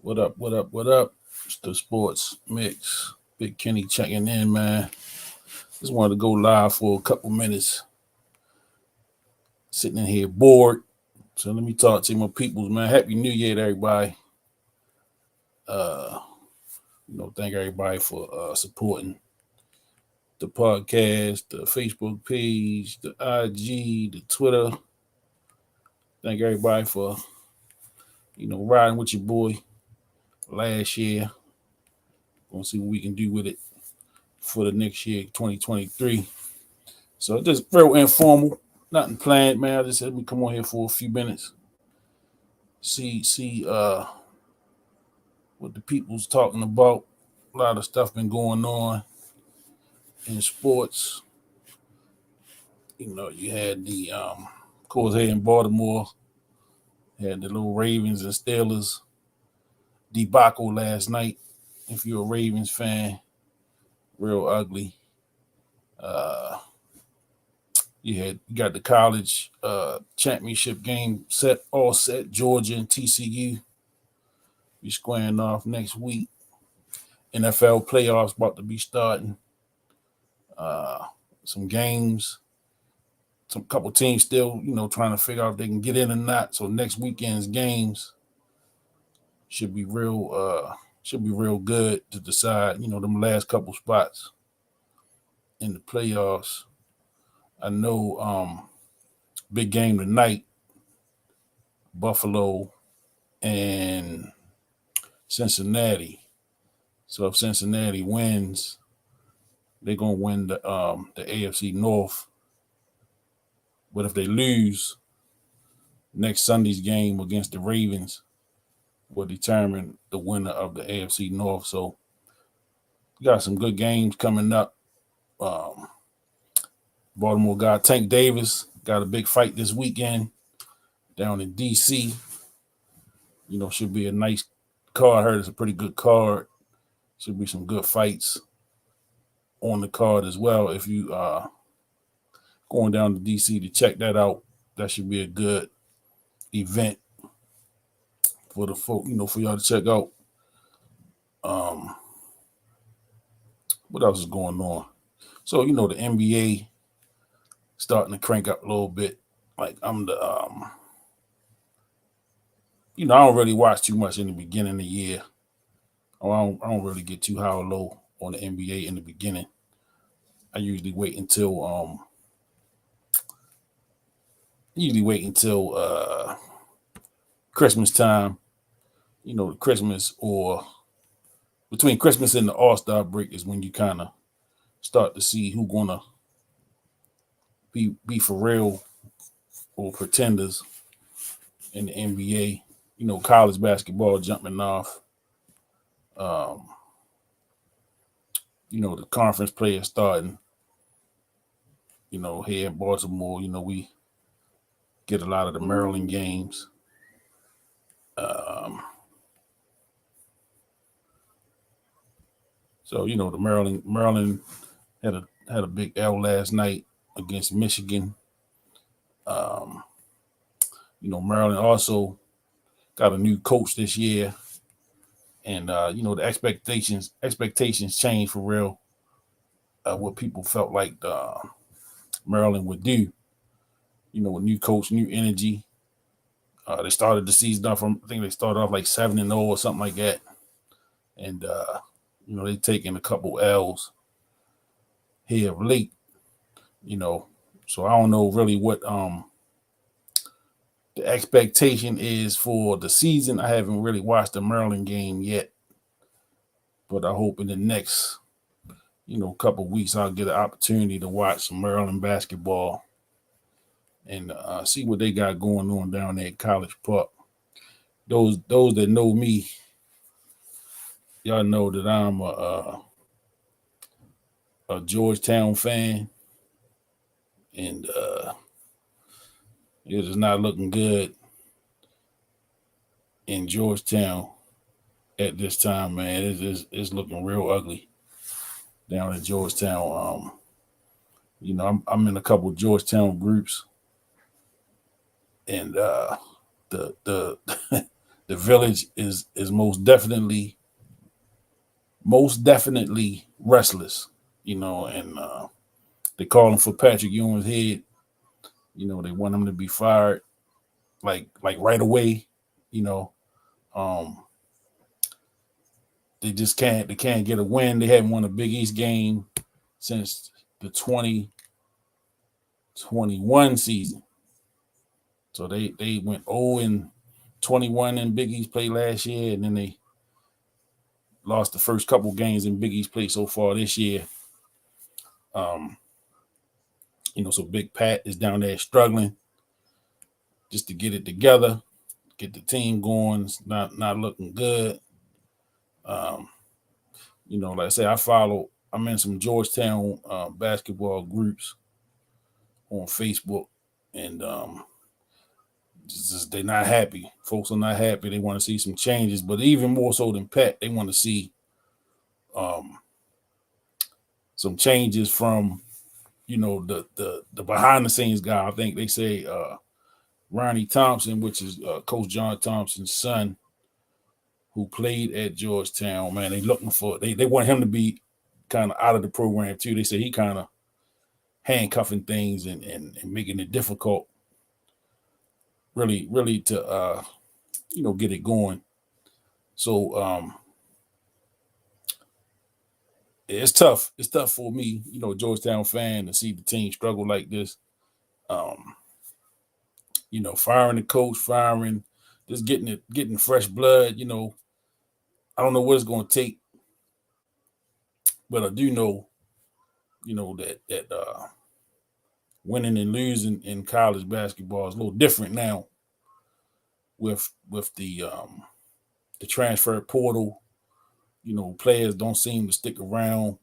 What up? What up? What up? It's the Sports Mix. Big Kenny checking in, man. Just wanted to go live for a couple minutes. Sitting in here bored. So let me talk to my peoples, man. Happy New Year to everybody. Uh, thank everybody for supporting the podcast, the Facebook page, the IG, the Twitter. Thank everybody for, riding with your boy last year. Gonna see what we can do with it for the next year, 2023. So just real informal, nothing planned, man. I just said we come on here for a few minutes, see what the people's talking about. A lot of stuff been going on in sports. You had the of course here in Baltimore, had the little Ravens and Steelers debacle last night. If you're a Ravens fan, real ugly. Uh, you got the college championship game all set. Georgia and TCU. Be squaring off next week. NFL playoffs about to be starting. Uh, some games. Some couple teams still, trying to figure out if they can get in or not. So next weekend's games should be real good to decide, them last couple spots in the playoffs. I know big game tonight, Buffalo and Cincinnati. So if Cincinnati wins, they're gonna win the AFC North. But if they lose, next Sunday's game against the Ravens will determine the winner of the AFC North. So we got some good games coming up. Um, Baltimore got Tank Davis got a big fight this weekend down in DC. Should be a nice card. I heard it's a pretty good card. Should be some good fights on the card as well. If you going down to DC to check that out, that should be a good event for the folk, for y'all to check out. Um, what else is going on? So the NBA starting to crank up a little bit. Like I don't really watch too much in the beginning of the year. Or I don't really get too high or low on the NBA in the beginning. I usually wait until Christmas time. Christmas or between Christmas and the All-Star break is when you kind of start to see who gonna be for real or pretenders in the NBA. College basketball jumping off. Um, the conference players starting. Here in Baltimore, we get a lot of the Maryland games. Um, so the Maryland had a big L last night against Michigan. Um, Maryland also got a new coach this year, and the expectations changed for real. What people felt like Maryland would do. A new coach, new energy. They started the season off from I think they started off like 7-0 or something like that, and they taking a couple L's here of late. So I don't know really what the expectation is for the season. I haven't really watched the Maryland game yet, but I hope in the next couple weeks I'll get an opportunity to watch some Maryland basketball and see what they got going on down there at College Park. Those that know me, y'all know that I'm a Georgetown fan, and it is not looking good in Georgetown at this time, man. It's looking real ugly down in Georgetown. I'm in a couple of Georgetown groups, and the the village is most definitely restless, and they calling for Patrick Ewing's head. They want him to be fired like right away. You know, um, they can't get a win. They haven't won a Big East game since the 2021 season. So they went 0-21 in Big East play last year, and then they lost the first couple games in Big East play so far this year. Um, so Big Pat is down there struggling just to get it together, get the team going. It's not looking good. Um, like I said, I'm in some Georgetown basketball groups on Facebook, and they're not happy. Folks are not happy. They want to see some changes, but even more so than Pat, they want to see um, some changes from the behind the scenes guy. I think they say Ronnie Thompson, which is Coach John Thompson's son, who played at Georgetown. Man, they want him to be kind of out of the program too. They say he kind of handcuffing things and making it difficult, really to get it going. So it's tough. It's tough for me, Georgetown fan, to see the team struggle like this. Um, firing the coach, just getting fresh blood. I don't know what it's going to take, but I do know, that winning and losing in college basketball is a little different now with the transfer portal. Players don't seem to stick around,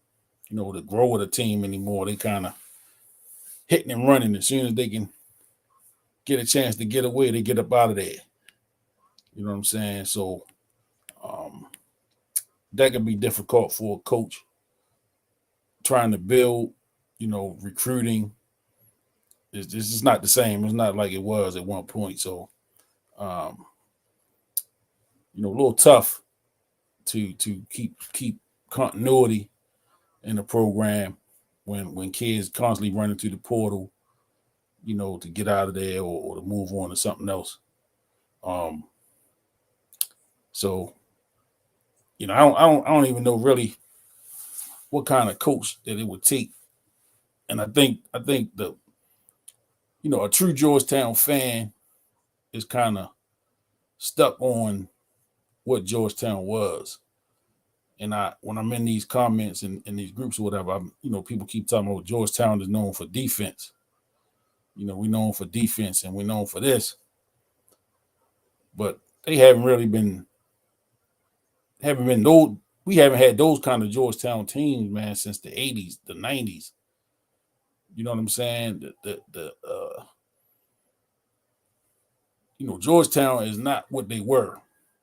to grow with a team anymore. They kind of hitting and running as soon as they can get a chance to get away, they get up out of there. You know what I'm saying? So um, that can be difficult for a coach trying to build, recruiting. It's just not the same. It's not like it was at one point. So, um, a little tough to keep continuity in the program when kids constantly running through the portal, to get out of there or to move on to something else. Um, so I don't even know really what kind of coach that it would take. And I think the a true Georgetown fan is kind of stuck on what Georgetown was. And when I'm in these comments and in these groups or whatever, people keep talking about Georgetown is known for defense. We're known for defense and we're known for this. But they haven't been those. We haven't had those kind of Georgetown teams, man, since the 80s, the 90s. You know what I'm saying? Georgetown is not what they were.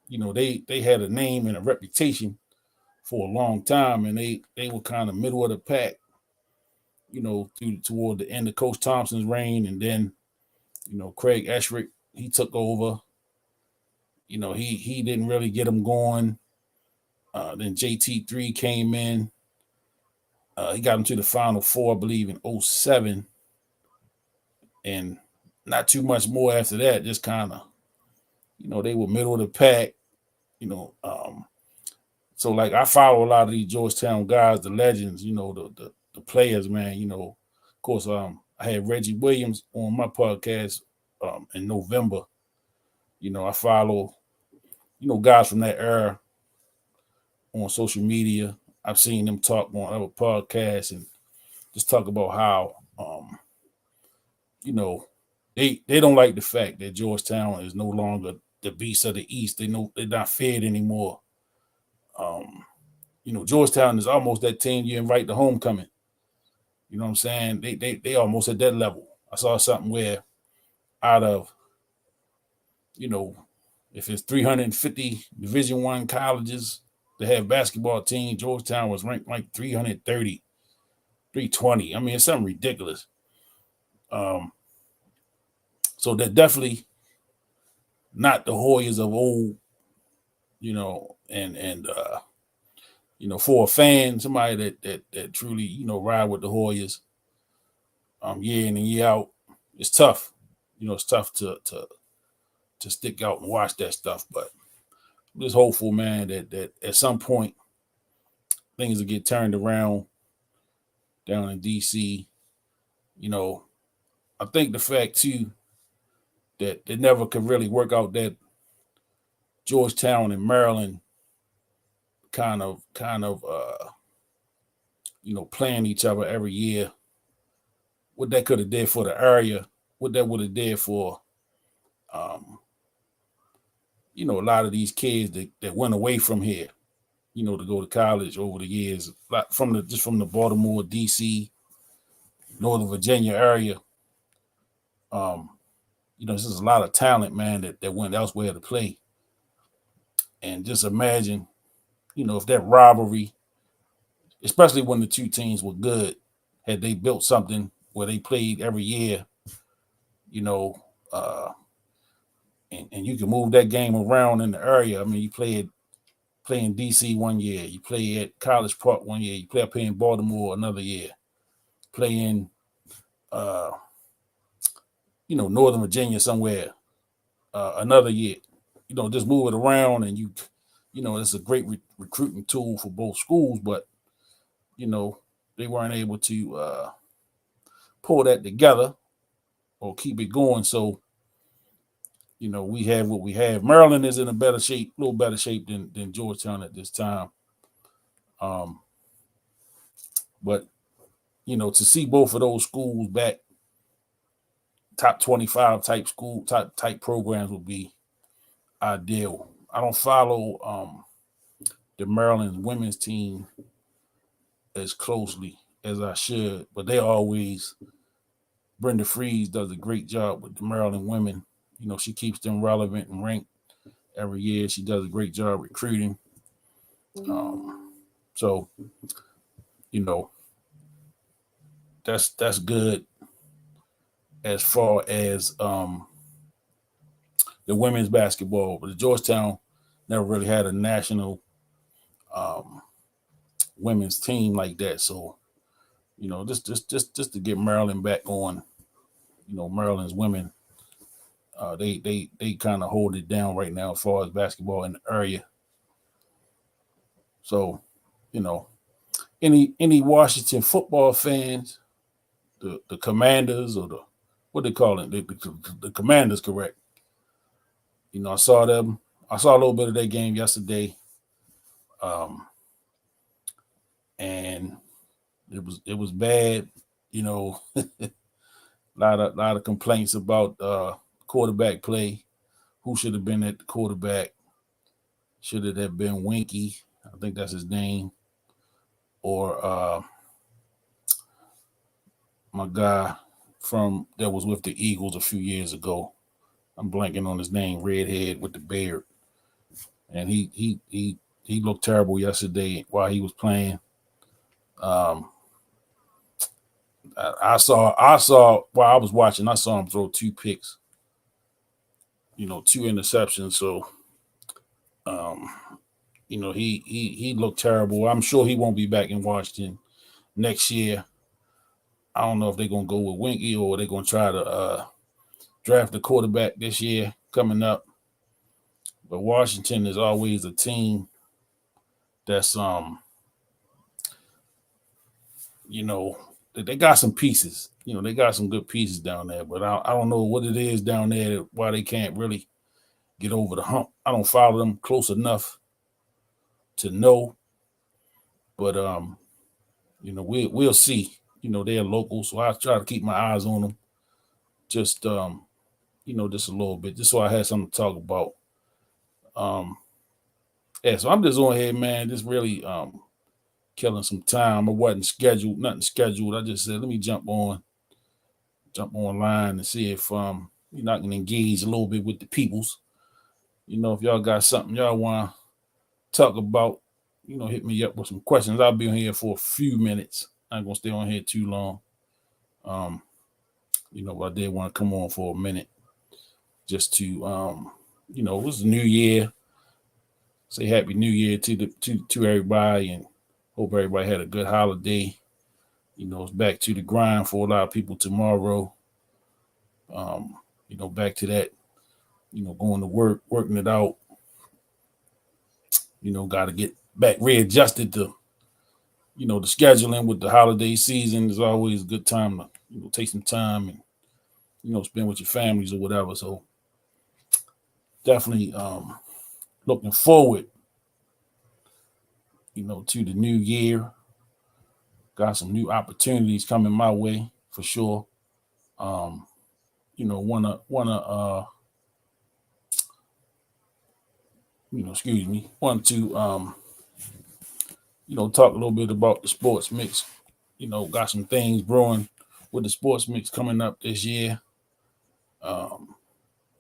They had a name and a reputation for a long time, and they were kind of middle of the pack, toward the end of Coach Thompson's reign, and then, Craig Esherick, he took over. He didn't really get them going. Then JT3 came in. He got them to the Final Four, I believe, in 2007. And not too much more after that, just kind of, they were middle of the pack, so like I follow a lot of these Georgetown guys, the legends, the players, man, of course, I had Reggie Williams on my podcast in November. I follow, guys from that era on social media. I've seen them talk on other podcasts and just talk about how, they don't like the fact that Georgetown is no longer the beast of the East. They know they're not feared anymore. Georgetown is almost that team you invite to homecoming. You know what I'm saying? They almost at that level. I saw something where out of, if it's 350 Division I colleges that have basketball teams, Georgetown was ranked like 330, 320. I mean, it's something ridiculous. So they're definitely not the Hoyas of old, and for a fan, somebody that truly ride with the Hoyas, year in and year out, it's tough. It's tough to stick out and watch that stuff. But I'm just hopeful, man, that at some point things will get turned around down in DC. I think the fact too that they never could really work out that Georgetown and Maryland kind of playing each other every year. What that could have did for the area, what that would have did for um, a lot of these kids that went away from here, to go to college over the years, like from the Baltimore, DC, Northern Virginia area. There's just a lot of talent, man, that went elsewhere to play. And just imagine, if that rivalry, especially when the two teams were good, had they built something where they played every year, you know, uh, and you can move that game around in the area. I mean, you play in DC one year, you play at College Park one year, you play up here in Baltimore another year, play in, uh, Northern Virginia somewhere another year. Just move it around, and it's a great recruiting tool for both schools. But they weren't able to pull that together or keep it going. So we have what we have. Maryland is in a little better shape than Georgetown at this time. But to see both of those schools back, top 25 type programs would be ideal. I don't follow the Maryland women's team as closely as I should, but Brenda Freeze does a great job with the Maryland women. She keeps them relevant and ranked every year. She does a great job recruiting. So, that's good as far as the women's basketball. But the Georgetown never really had a national women's team like that. So, just to get Maryland back on, Maryland's women, they kind of hold it down right now as far as basketball in the area. So, any Washington football fans, the Commanders, or what they call it, the Commanders, correct? I saw them. I saw a little bit of their game yesterday, and it was bad. A lot of complaints about quarterback play. Who should have been at the quarterback? Should it have been Winky? I think that's his name. Or my guy that was with the Eagles a few years ago. I'm blanking on his name, redhead with the beard. And he looked terrible yesterday while he was playing. I saw while I was watching, I saw him throw 2 picks, 2 interceptions. So he looked terrible. I'm sure he won't be back in Washington next year. I don't know if they're gonna go with Winky or they're gonna try to draft a quarterback this year coming up. But Washington is always a team that's they got some pieces. They got some good pieces down there, but I don't know what it is down there why they can't really get over the hump. I don't follow them close enough to know, but we'll see. They're local, so I try to keep my eyes on them. Just just a little bit, just so I had something to talk about. Yeah, so I'm just on here, man. Just really killing some time. I wasn't scheduled, nothing scheduled. I just said, let me jump online and see if I can engage a little bit with the peoples. If y'all got something y'all want to talk about, hit me up with some questions. I'll be on here for a few minutes. I ain't gonna stay on here too long. But I did want to come on for a minute just to it was a new year. say Happy New Year to everybody, and hope everybody had a good holiday. It's back to the grind for a lot of people tomorrow. Um, back to that. Going to work, working it out. Got to get back readjusted to the scheduling with the holiday season. Is always a good time to take some time and spend with your families or whatever. So definitely looking forward to the new year. Got some new opportunities coming my way for sure. Um, wanna excuse me, want to talk a little bit about the sports mix. Got some things brewing with the sports mix coming up this year. Um,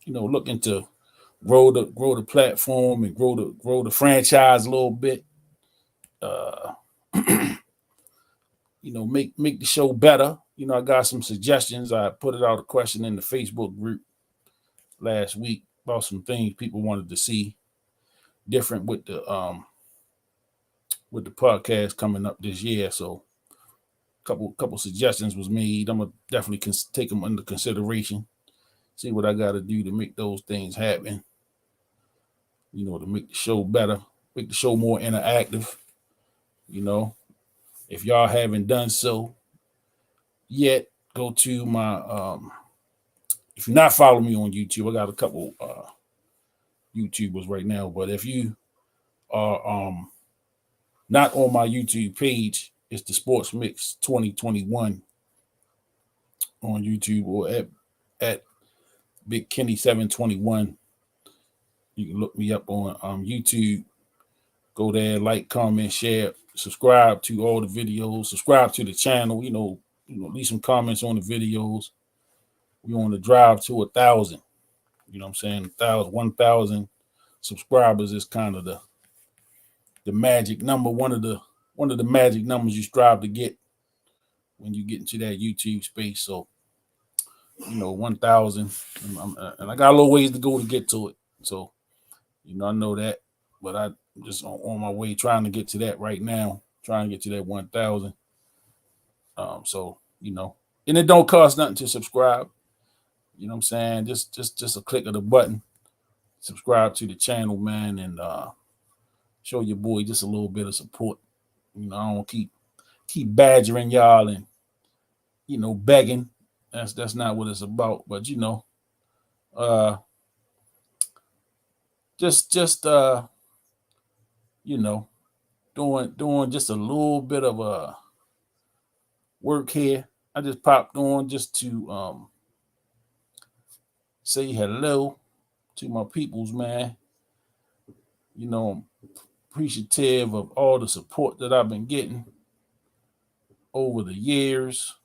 looking to grow the platform and grow the franchise a little bit. Uh, make the show better. I got some suggestions. I put it out a question in the Facebook group last week about some things people wanted to see different with the podcast coming up this year. So couple suggestions was made. I'm gonna definitely take them under consideration. See what I got to do to make those things happen. To make the show better, make the show more interactive. If y'all haven't done so yet, go to my if you're not following me on YouTube, I got a couple YouTubers right now, but if you are not on my YouTube page, it's the Sports Mix 2021 on YouTube, or at Big Kenny 721. You can look me up on YouTube. Go there, like, comment, share, subscribe to all the videos, subscribe to the channel. Leave some comments on the videos. We on the drive to 1,000. You know what I'm saying? 1,000 subscribers is kind of the magic number. One of the magic numbers you strive to get when you get into that YouTube space. So 1,000, and I got a little ways to go to get to it. So I know that, but I'm just on my way trying to get to that right now. Trying to get to that 1,000. So and it don't cost nothing to subscribe. You know what I'm saying? Just a click of the button. Subscribe to the channel, man, and show your boy just a little bit of support. I don't keep badgering y'all and begging. That's not what it's about. But just doing just a little bit of work here. I just popped on just to say hello to my peoples, man. Appreciative of all the support that I've been getting over the years,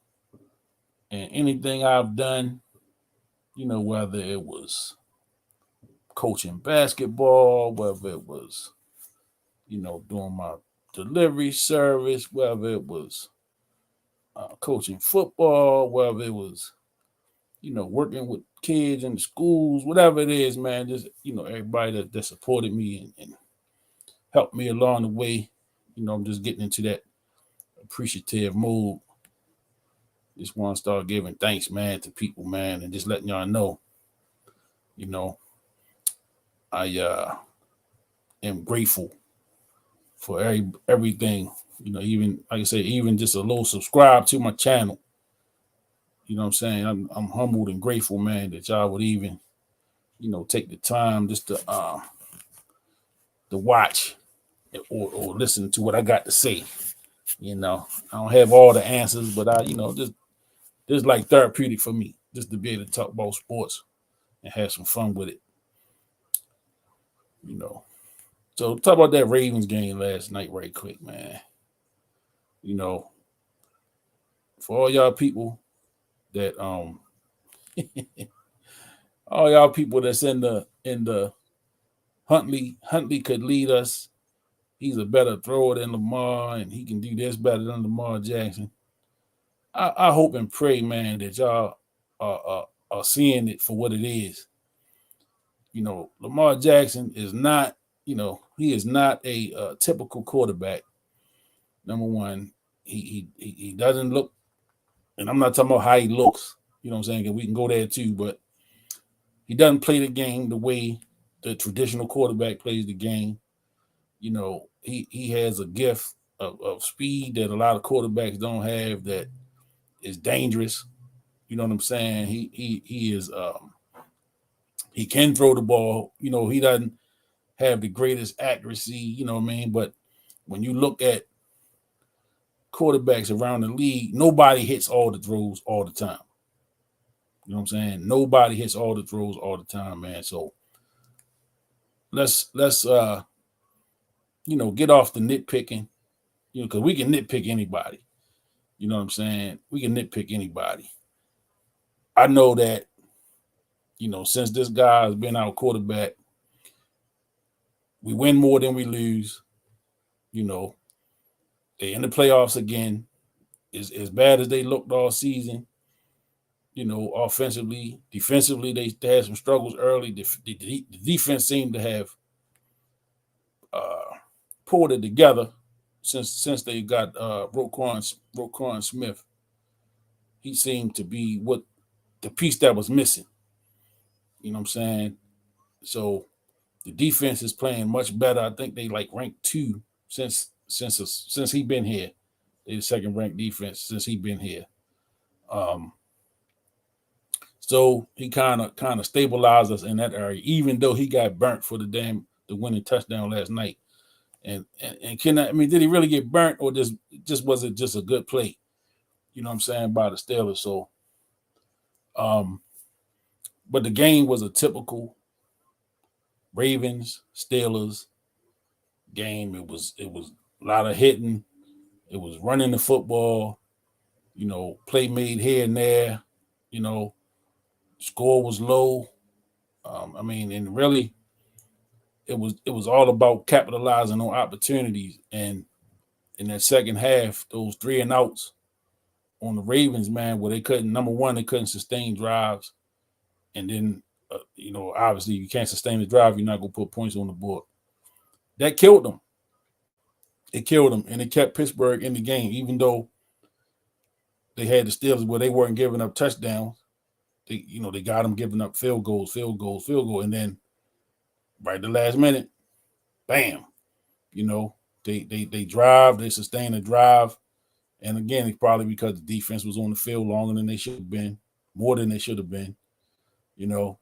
and anything I've done, whether it was coaching basketball, whether it was, doing my delivery service, whether it was coaching football, whether it was, working with kids in the schools, whatever it is, man, just, everybody that supported me and helped me along the way. I'm just getting into that appreciative mode. Just want to start giving thanks, man, to people, man, and just letting y'all know, I am grateful for everything. Even like I say, even just a little subscribe to my channel. You know what I'm saying? I'm humbled and grateful, man, that y'all would even, take the time just to watch or listen to what I got to say. I don't have all the answers, but I, just like therapeutic for me, just to be able to talk about sports and have some fun with it. So talk about that Ravens game last night, right quick, man. For all y'all people that all y'all people that's in the Huntley could lead us. He's a better thrower than Lamar, and he can do this better than Lamar Jackson. I hope and pray, man, that y'all are seeing it for what it is. Lamar Jackson is not he is not a typical quarterback. Number one, he doesn't look, and I'm not talking about how he looks. You know what I'm saying? 'Cause we can go there too, but he doesn't play the game the way the traditional quarterback plays the game. He has a gift of speed that a lot of quarterbacks don't have, that is dangerous. You know what I'm saying? He is he can throw the ball. He doesn't have the greatest accuracy. You know what I mean? But when you look at quarterbacks around the league, nobody hits all the throws all the time. You know what I'm saying? Nobody hits all the throws all the time, man. So let's get off the nitpicking. Because we can nitpick anybody. You know what I'm saying? We can nitpick anybody. I know that, since this guy has been our quarterback, we win more than we lose. They in the playoffs again. As bad as they looked all season, offensively, defensively, they had some struggles early. The defense seemed to have pulled it together since they got Roquan Smith. He seemed to be what the piece that was missing. You know what I'm saying? So the defense is playing much better. I think they ranked 2 since he been here. They the second ranked defense since he been here. So he kind of stabilized us in that area, even though he got burnt for the winning touchdown last night. And did he really get burnt, or just was it just a good play? You know what I'm saying, by the Steelers. So, but the game was a typical Ravens Steelers game. It was a lot of hitting. It was running the football. Play made here and there. Score was low. And really, it was all about capitalizing on opportunities. And in that second half, those 3 and outs on the Ravens, man, where they couldn't sustain drives. And then, obviously, you can't sustain the drive, you're not going to put points on the board. That killed them. It killed them, and it kept Pittsburgh in the game, even though they had the Steelers where they weren't giving up touchdowns. They got them giving up field goals, and then right at the last minute, bam, they drive, they sustain the drive. And again, it's probably because the defense was on the field longer than they should have been, more than they should have been. Let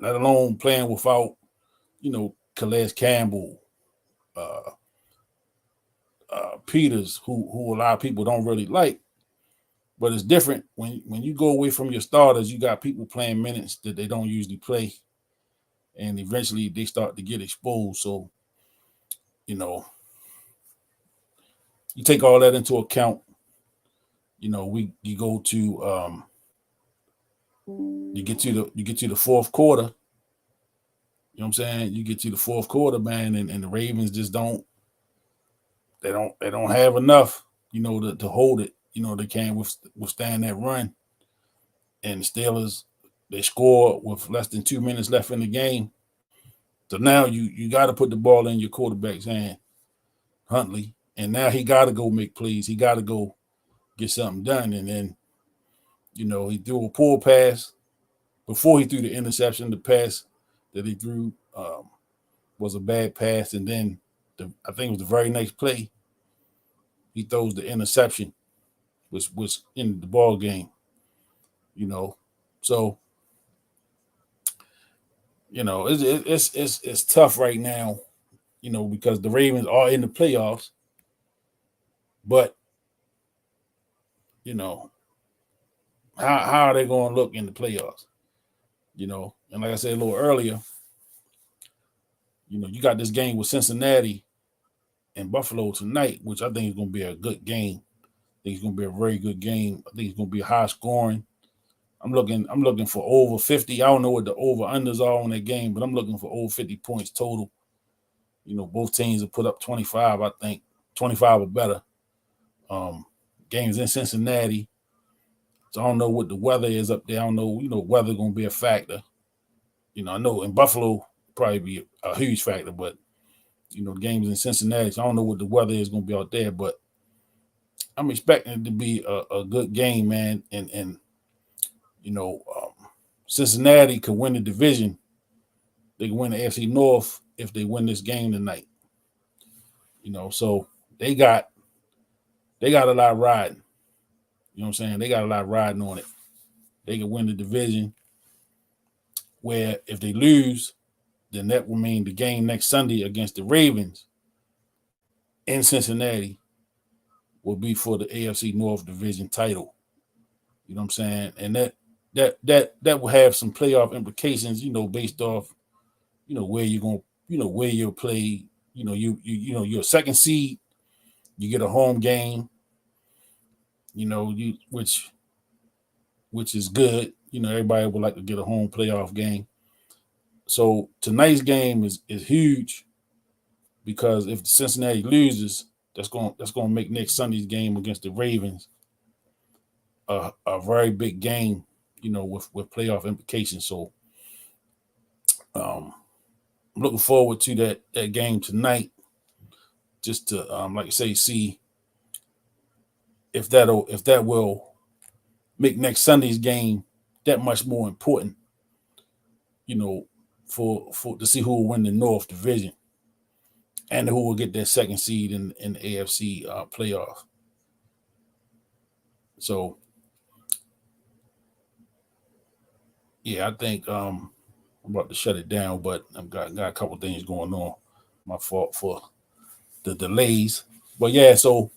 alone playing without, Calais Campbell, Peters, who a lot of people don't really like. But it's different when you go away from your starters. You got people playing minutes that they don't usually play, and eventually they start to get exposed. So, you take all that into account. You get to the fourth quarter. You know what I'm saying? You get to the fourth quarter, man, and the Ravens just don't have enough, to hold it. They can't withstand that run. And the Steelers, they score with less than 2 minutes left in the game. So now you got to put the ball in your quarterback's hand, Huntley. And now he got to go make plays. He got to go get something done. And then, he threw a poor pass. Before he threw the interception, the pass that he threw was a bad pass. And then I think it was the very next play, he throws the interception, which was in the ball game. So it's tough right now, because the Ravens are in the playoffs, but how are they going to look in the playoffs? And like I said a little earlier, you got this game with Cincinnati and Buffalo tonight, which I think is going to be a good game. I think it's going to be a very good game. I think it's going to be high scoring. I'm looking for over 50. I don't know what the over unders are on that game, but I'm looking for over 50 points total. Both teams have put up 25, I think, 25 or better. Games in Cincinnati. So I don't know what the weather is up there. I don't know, weather going to be a factor. I know in Buffalo, probably be a huge factor. But the game's in Cincinnati, so I don't know what the weather is going to be out there, but I'm expecting it to be a good game, man. And Cincinnati could win the division. They can win the AFC North if they win this game tonight. So they got a lot riding. You know what I'm saying? They got a lot riding on it. They can win the division. Where if they lose, then that will mean the game next Sunday against the Ravens in Cincinnati will be for the AFC North division title. You know what I'm saying? And that will have some playoff implications, based off, where you're going, where you'll play, you're a second seed, you get a home game, which is good. Everybody would like to get a home playoff game. So tonight's game is huge because if Cincinnati loses, that's going to make next Sunday's game against the Ravens a very big game, with playoff implications. So I'm looking forward to that game tonight, just to like I say, see if that will make next Sunday's game that much more important, for to see who will win the North Division and who will get that second seed in the AFC playoff. So yeah, I think I'm about to shut it down, but I've got a couple things going on. My fault for the delays. But yeah, so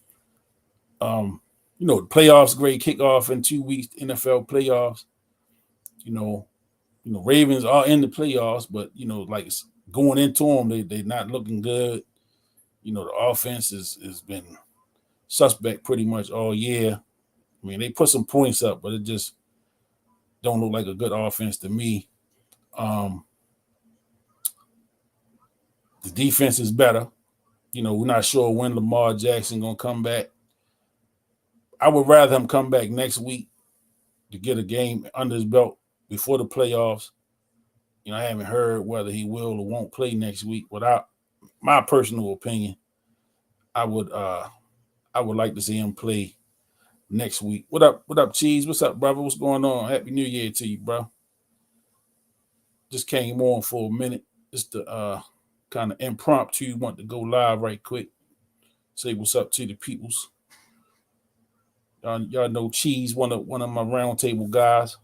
the playoffs, great kickoff in 2 weeks, NFL playoffs. Ravens are in the playoffs, but like going into them, they're not looking good. The offense has been suspect pretty much all year. I mean, they put some points up, but it just don't look like a good offense to me. The defense is better. We're not sure when Lamar Jackson gonna come back. I would rather him come back next week to get a game under his belt before the playoffs. I haven't heard whether he will or won't play next week. Without my personal opinion, I would like to see him play next week. What up, Cheese? What's up, brother? What's going on? Happy New Year to you, bro. Just came on for a minute, just to kind of impromptu, want to go live right quick. Say what's up to the peoples. Y'all know Cheese, one of my roundtable guys.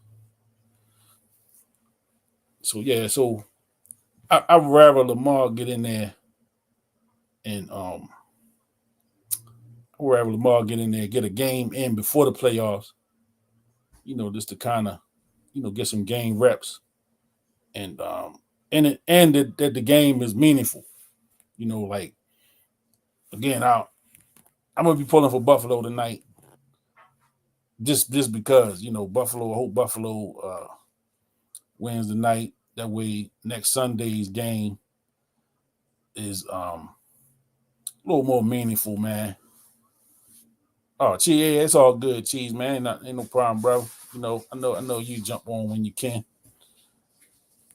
So yeah, so I'd rather Lamar get in there and get a game in before the playoffs. Just to kind of, get some game reps, and that the game is meaningful. Like again, I'm gonna be pulling for Buffalo tonight. Just because Buffalo. I hope Buffalo wins tonight. That way, next Sunday's game is a little more meaningful, man. Oh, Cheese, yeah, it's all good, Cheese, man. Ain't no problem, bro. I know you jump on when you can.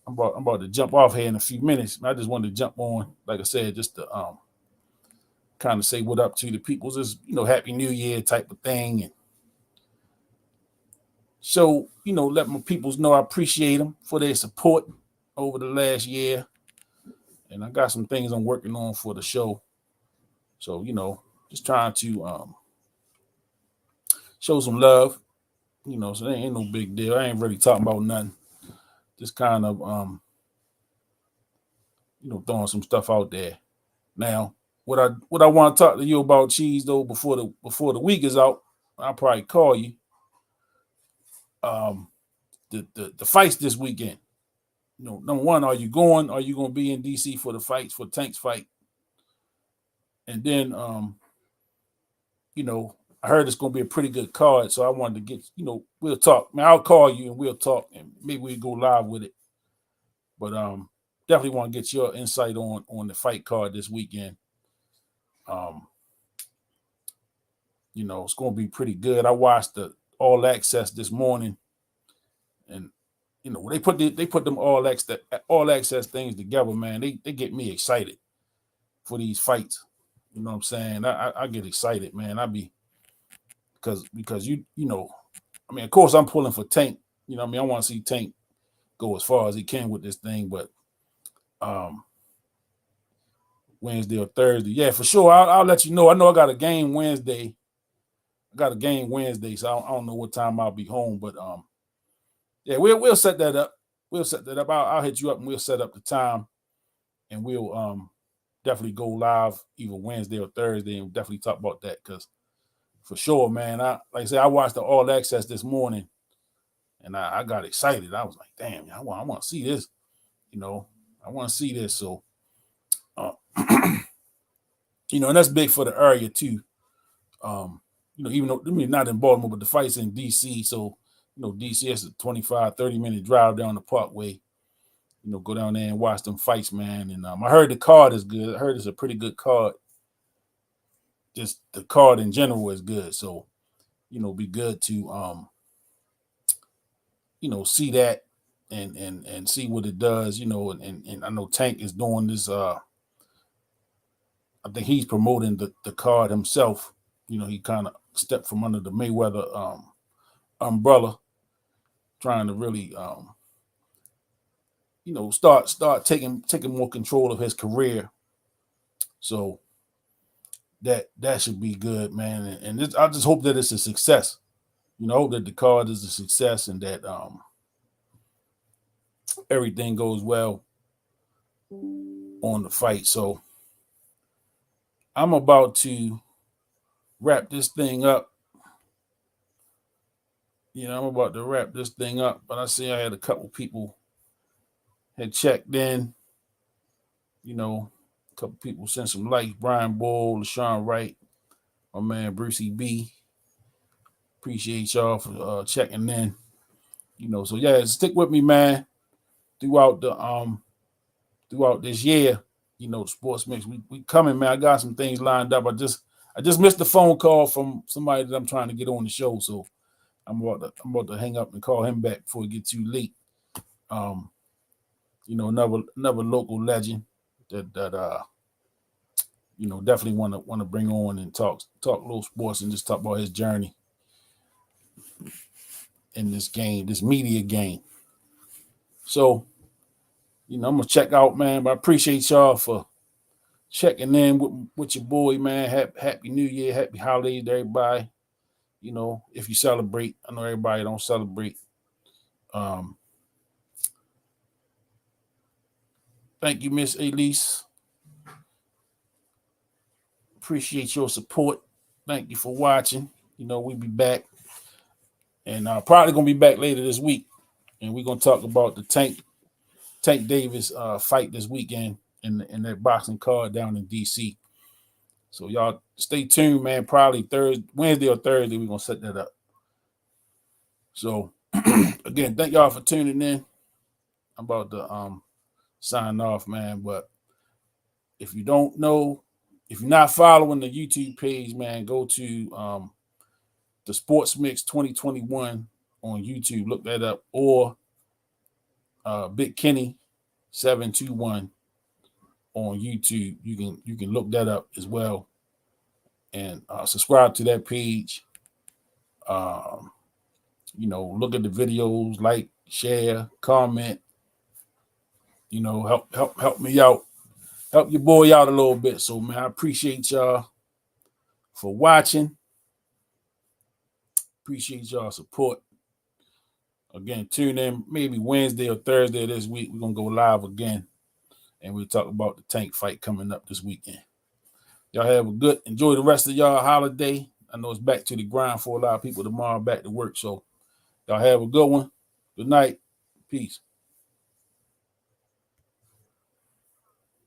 I'm about to jump off here in a few minutes. I just wanted to jump on, like I said, just to kind of say what up to the people. Just Happy New Year type of thing, and so let my peoples know I appreciate them for their support over the last year, and I got some things I'm working on for the show. So just trying to show some love. So there ain't no big deal. I ain't really talking about nothing. Just kind of throwing some stuff out there. Now, what I want to talk to you about, Cheese, though, before the week is out, I'll probably call you. The fights this weekend. Number one, are you going to be in DC for the fights, for Tank's fight? And then I heard it's gonna be a pretty good card, so I wanted to get, we'll talk. Man, I'll call you and we'll talk, and maybe we'll go live with it. But definitely want to get your insight on the fight card this weekend. It's gonna be pretty good. I watched the All Access this morning, and you know, they put them all access things together, man. They get me excited for these fights. You know what I'm saying? I get excited, man. I be because you know, I mean, of course I'm pulling for Tank. You know what I mean? I want to see Tank go as far as he can with this thing, but um Wednesday or Thursday. Yeah, for sure. I'll let you know. I know I got a game Wednesday. So I don't know what time I'll be home, but yeah, we'll set that up. We'll set that up. I'll hit you up and we'll set up the time, and we'll definitely go live either Wednesday or Thursday, and we'll definitely talk about that because for sure, man. Like I said, I watched the All Access this morning, and I got excited. I was like, damn, I want to see this. You know, I want to see this. So, uh, you know, and that's big for the area too. You know, even though I mean not in Baltimore, but the fights in DC. So, you know, DC is a 25, 30-minute drive down the parkway. You know, go down there and watch them fights, man. And I heard the card is good. I heard it's a pretty good card. Just the card in general is good. So, you know, be good to you know, see that and see what it does, you know, and I know Tank is doing this I think he's promoting the card himself. You know, he kind of stepped from under the Mayweather umbrella, trying to really you know, start taking more control of his career. So that should be good, man. And I just hope that it's a success. You know, I hope that the card is a success and that everything goes well on the fight. So I'm about to wrap this thing up. You know, I'm about to wrap this thing up, but I see I had a couple people had checked in. You know, a couple people sent some likes. Brian Bull, LaShawn Wright, my man Brucey B. Appreciate y'all for checking in. You know, so yeah, stick with me, man. Throughout this year, you know, the sports mix. We coming, man. I got some things lined up. I just missed the phone call from somebody that I'm trying to get on the show, so I'm about to hang up and call him back before it gets too late. You know, another local legend that you know, definitely want to bring on and talk a little sports and just talk about his journey in this game, this media game. So, you know, I'm gonna check out, man. But I appreciate y'all for checking in with your boy, man. Happy New Year, happy holidays to everybody. You know, if you celebrate, I know everybody don't celebrate. Thank you, Miss Elise. Appreciate your support. Thank you for watching. You know, we'll be back. And probably gonna be back later this week. And we're gonna talk about the Tank Davis fight this weekend in that boxing card down in DC. So y'all stay tuned, man. Probably Wednesday or Thursday, we're gonna set that up. So again, thank y'all for tuning in. I'm about to sign off, man. But if you don't know, if you're not following the YouTube page, man, go to the Sports Mix 2021 on YouTube. Look that up, or Big Kenny 721 on YouTube. You can look that up as well, and subscribe to that page. You know, look at the videos, like, share, comment. You know, help me out, help your boy out a little bit. So, man, I appreciate y'all for watching. Appreciate y'all support. Again, tune in maybe Wednesday or Thursday this week. We're gonna go live again, and we'll talk about the Tank fight coming up this weekend. Y'all have a good, enjoy the rest of y'all holiday. I know it's back to the grind for a lot of people tomorrow, back to work. So y'all have a good one. Good night. Peace.